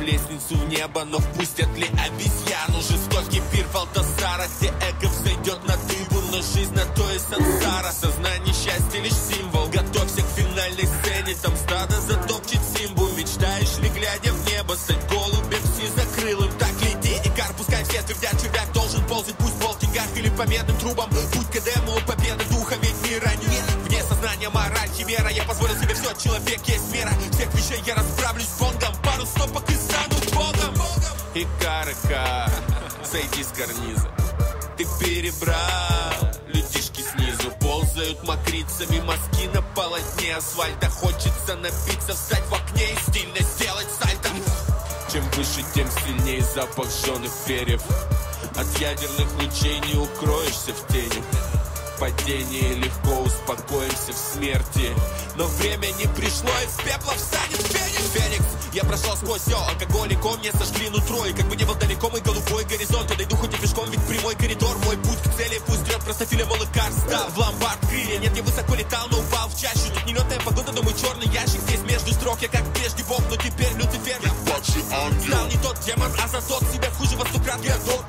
лестницу в небо, но впустят ли обезьяну? Жестокий пир в Алтасара, где эго взойдет на дыбу, но жизнь на то и сансара. Сознание счастья лишь символ, готовься к финальной сцене, там стадо затопчет симбу. Мечтаешь ли, глядя в небо, стать голубем сизокрылым? Так лети, Икар, пускай все твердят, червяк должен ползать, пусть в полтингах или по медным трубам. Путь к Эдему, победа духа, ведь мира нет. Вне сознания мораль, химера, я позволил себе все, человек есть мера. Всех вещей я расправлюсь с фонгом, пару стопок и стану богом. Икар, Икар, сойди с карниза. Ты перебрал, людишки снизу ползают мокрицами, мазки на полотне асфальта. Хочется напиться, встать в окне и стильно сделать сальто. Чем выше, тем сильнее запах жженых перьев. От ядерных лучей не укроешься в тени. Падение легко, успокоимся в смерти. Но время не пришло, из пепла встанет феникс. Феникс, я прошел сквозь все, алкоголиком мне сожгли нутро. И как бы не был далеко мой голубой горизонт, я дойду хоть и пешком, ведь прямой коридор. Мой путь к цели пусть дрет простофилем и лекарства. В ломбард крылья, нет, я высоко летал, но упал в чащу. Тут нелетная погода, но мой черный ящик. Здесь между строк, я как прежде бог, но теперь Люцифер. Я падший ангел, стал не тот демон, а за тот себя хуже во 100 крат. Я тот